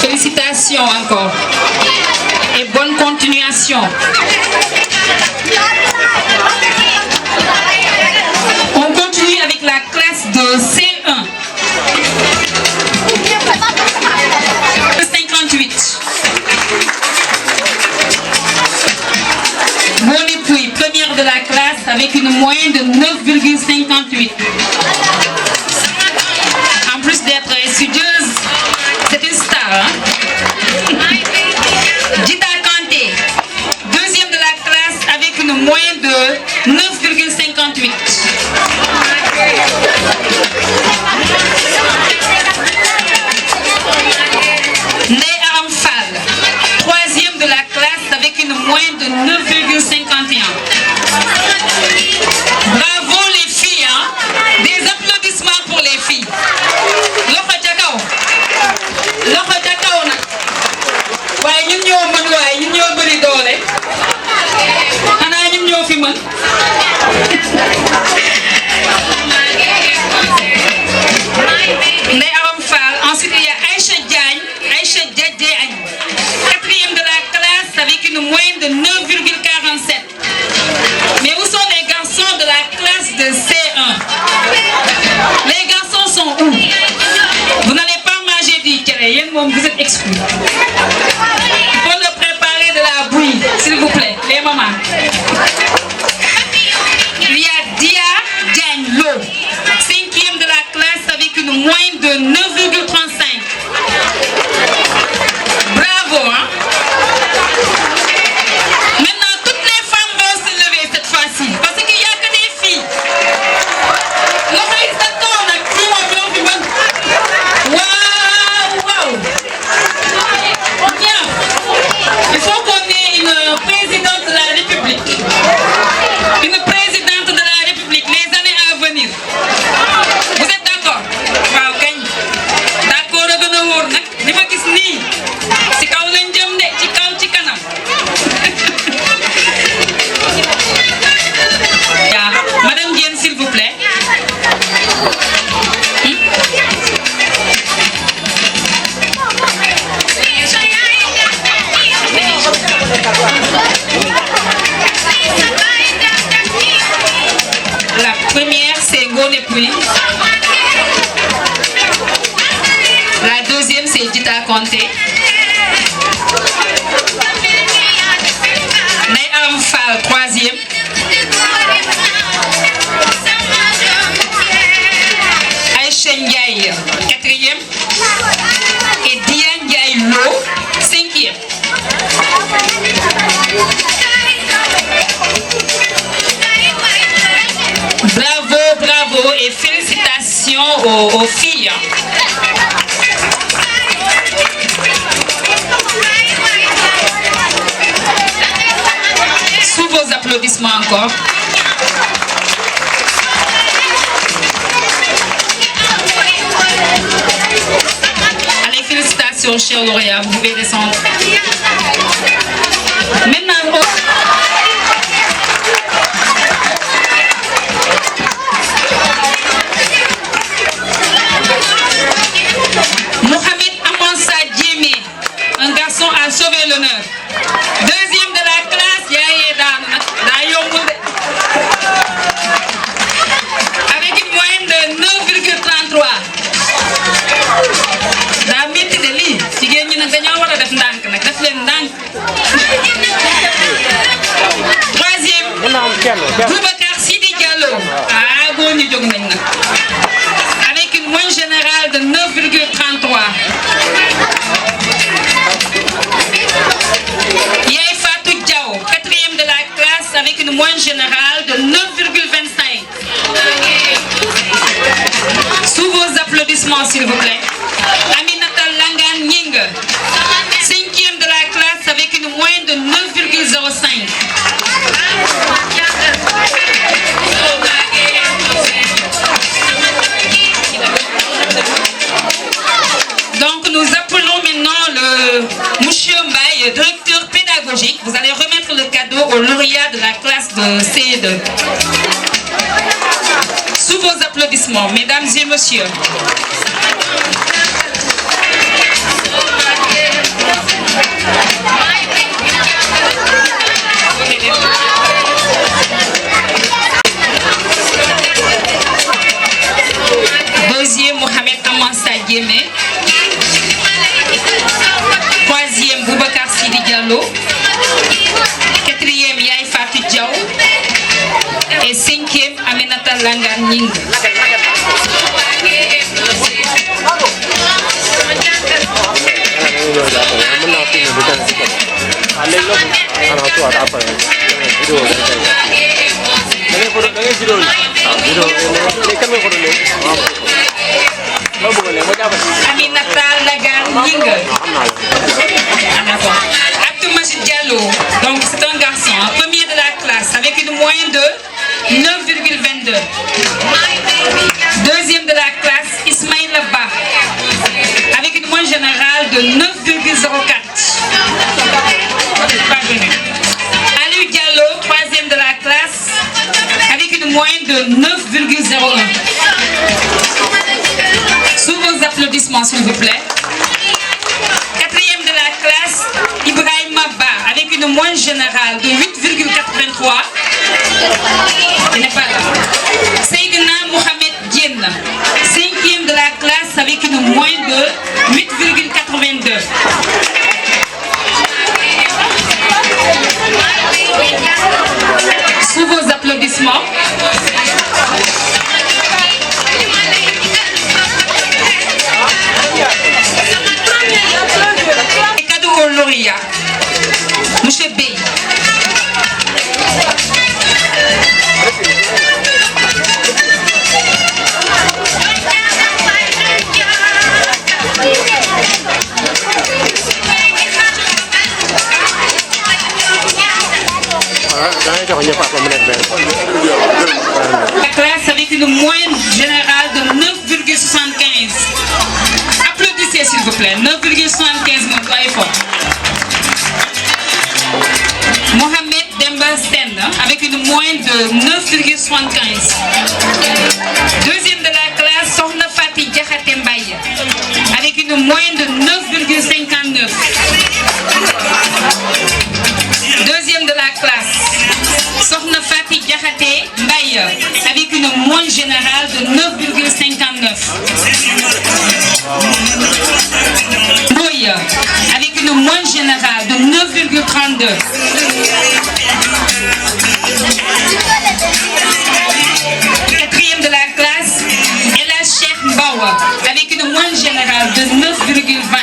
Félicitations encore. Et bonne continuation. On continue avec la classe de C1. 58. Moni Pouy, première de la classe avec une moyenne de 9,58. En plus d'être studieuse, c'est une star. Hein? Dita Kanté, 2e de la classe avec une moyenne de 9,58. Né Aramfal, 3e de la classe avec une moyenne de 9,51. Bravo les filles, hein? Des applaudissements pour les filles. Ensuite, il y a Aïcha Diagne, 4e de la classe avec une moyenne de 9,47. Mais où sont les garçons de la classe de C1? Les garçons sont où? Vous n'allez pas manger du kéré, vous êtes exclus. Il faut leur préparer de la bouillie, s'il vous plaît, les mamans. Il y a Dia Diagne Lo, 5e de la classe avec une moyenne de 9,35. Bravo, hein? Maintenant, Bravo, bravo et félicitations aux filles. Sous vos applaudissements encore. Allez, félicitations, chers lauréats, vous pouvez descendre. Maintenant, Mohamed Amansa Djemé, un garçon a sauvé l'honneur. Deuxième de la classe, avec une moyenne de 9,33. Troisième, Boubacar Sidi Diallo. Avec une moyenne générale de 9,33. Yaye Fatou Diao, quatrième de la classe avec une moyenne générale de 9,25. Sous vos applaudissements, s'il vous plaît. Aminata Langan Nying, cinquième de la classe avec une moyenne de 9,05. Donc nous appelons maintenant le Monsieur Mbaye, directeur pédagogique. Vous allez remettre le cadeau au lauréat de la classe de CE2. Sous vos applaudissements, mesdames et messieurs. Deuxième, Mohamed Amansa Djemé. Troisième, Boubacar Sidi Diallo. Quatrième, Yaye Fatou Diao. Et cinquième, Aminata Langan Nying. Aminata Langan Nying. Abdou Diallo, donc c'est un garçon, premier de la classe, avec une moyenne de 9,22. Deuxième de la classe, Ismaïl Ba, avec une moyenne générale de 9,04. Aliou Diallo, troisième de la classe, avec une moyenne de 9,01. Sous vos applaudissements, s'il vous plaît. Quatrième de la classe, Ibrahima Ba, avec une moyenne générale de 8,83. Il n'est pas là. Seydina Mohamed Dien, cinquième de la classe, avec une moyenne de 8,82. Sous vos applaudissements. Et cadeau au lauréat, Monsieur Bey. La classe avec une moyenne générale de 9,75. Applaudissez s'il vous plaît. 9,75, mon doigt est fort. Mohamed Demba Sen, avec une moyenne de 9,75. Deuxième de la classe, Sohna Fati Diakhaté Mbaye, avec une moyenne de 9,59. Deuxième de la classe, Sohna Fati Diakhaté Mbaye, avec une moyenne générale de 9,59. Moya, avec une moyenne générale de 9,32. Quatrième de la classe, Ella Cheikh Mbawa, avec une moyenne générale de 9,20.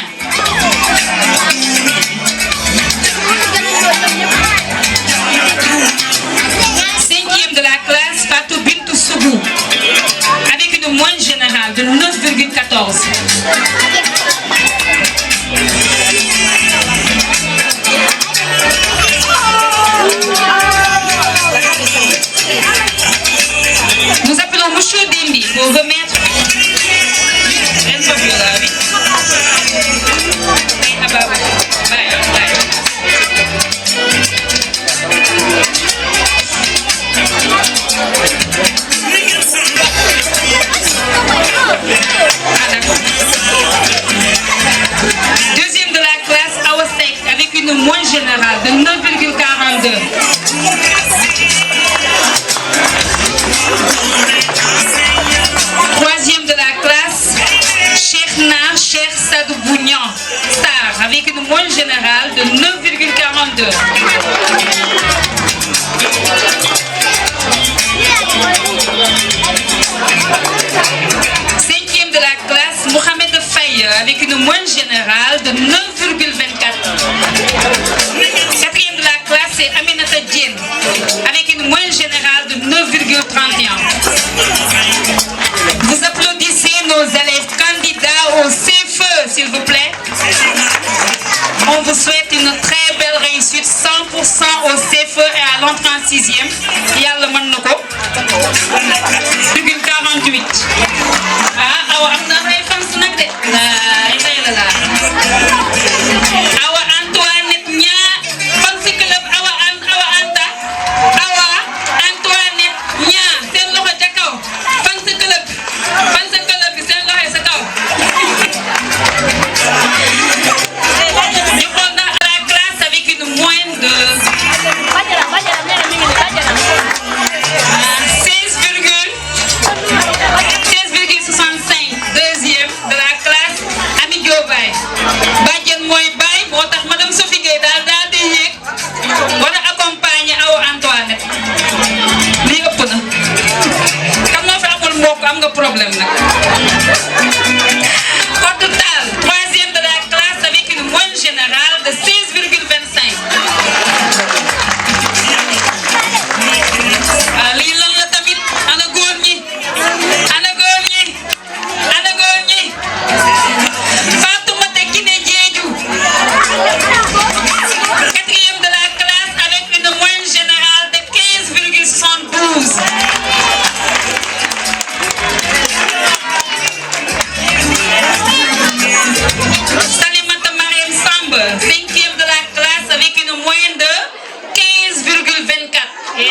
leader. Cinquième de la classe, Mohamed Faye avec une moyenne générale de 9,24. Quatrième de la classe, c'est Aminata Diène avec une moyenne générale de 9,31. Vous applaudissez nos élèves candidats au CFE, s'il vous plaît. On vous souhaite une très belle réussite, 100% au CFE et à l'entrée en 6e. Yalla mën na ko. 48. Ah, awa am na ay fans nag de. La awa Antoinette Nia, fan si club awa Anta. Awa Antoinette Nia, seen loxo ca kaw. Fan si club bi seen loxo sa kaw. À la classe avec une moyenne de 16,65. Deuxième de la classe, Ami Diobay. Badjen Moy Bay, motax Madame Sophie Gueye daal di yéeg wala accompagner Awa Antoinette. Lii ëpp na. Kan moo fi amul mbokk am nga problème nag. Au total, troisième de la classe avec une moyenne générale de 16,25. Lii lan la tamit ana góor ñi. Fatoumata Kiné Diédhiou. Quatrième de la classe avec une moyenne générale de 15,72. Salimata Mariam Samb, cinquième de la classe avec une moyenne de 15,24. Et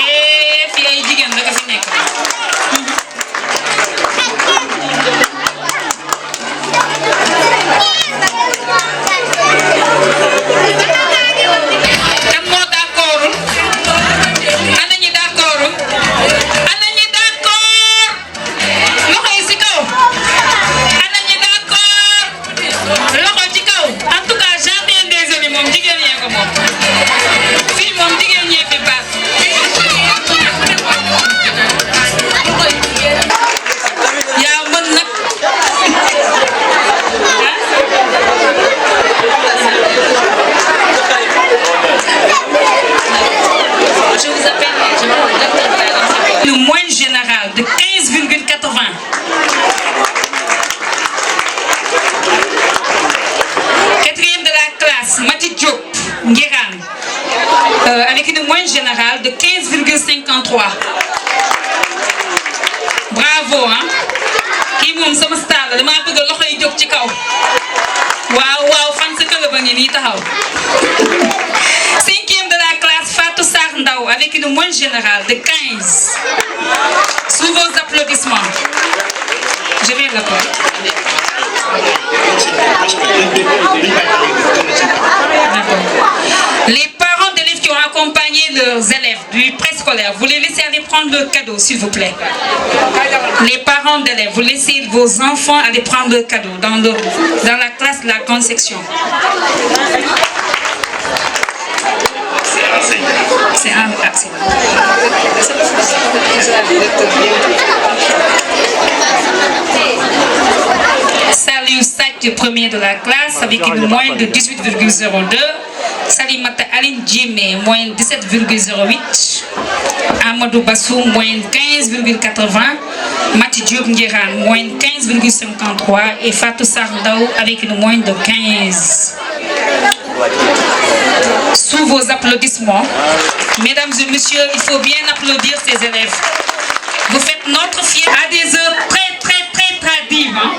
fii ay jigéen da ko fi nekk. Kan moo d'accord? Ana ñi d'accord? Ana ñi d'accord? Loxo yi ci kaw. Ana ñi d'accord? Loxo ci kaw. En tout cas, jardin des élus moom jigéen ñee ko moom. Fii moom jigéen ñee fi baax. Yaa mën nag. Je vous appelle, une moyenne générale de 15,80. Quatrième de la classe, Mati Diop, Nguéran, avec une moyenne générale de 15,53. Bravo, hein? Qui moom sama star la dama bëgg loxo yi jóg ci kaw. Waaw, fan sa këla ba ngi nii taxaw. Cinquième de la classe, Fatou Sarr Ndaw avec une moyenne générale de 15. Sous vos applaudissements. Je viens là-bas. Les parents d'élèves qui ont accompagné leurs élèves du préscolaire, vous les laissez aller prendre leur cadeau, s'il vous plaît. Les parents d'élèves, vous laissez vos enfants aller prendre leur cadeau dans la classe de la grande section. C'est un accident. Salut Sac, premier de la classe avec une moyenne de 18,02. Salimata Aline Djemé, moyenne 17,08. Amadou Bassou, moyenne 15,80. Mati Diop Nguéran, moyenne 15,53. Et Fatou Sardaou avec une moyenne de 15. Sous vos applaudissements, mesdames et messieurs, il faut bien applaudir ces élèves. Vous faites notre fierté à des heures très tardives, hein,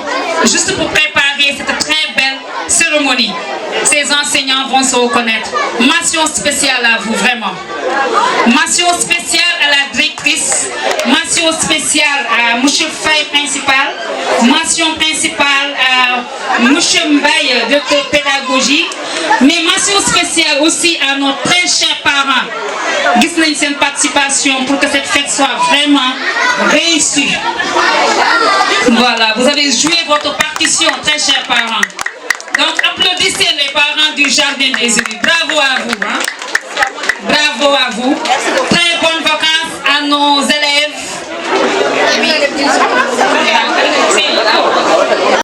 juste pour préparer cette très belle cérémonie. Ces enseignants vont se reconnaître. Mention spéciale à vous, vraiment. Mention spéciale à la directrice. Mention spéciale à M. Faye, principal. Mention principale à M. Mbaye, directeur pédagogique. Mais mention spéciale aussi à nos très chers parents. Disney, c'est une participation pour que cette fête soit vraiment réussie. Voilà, vous avez joué votre partition, très chers parents. Donc applaudissez les parents du Jardin des Élus. Bravo à vous. Hein? Bravo à vous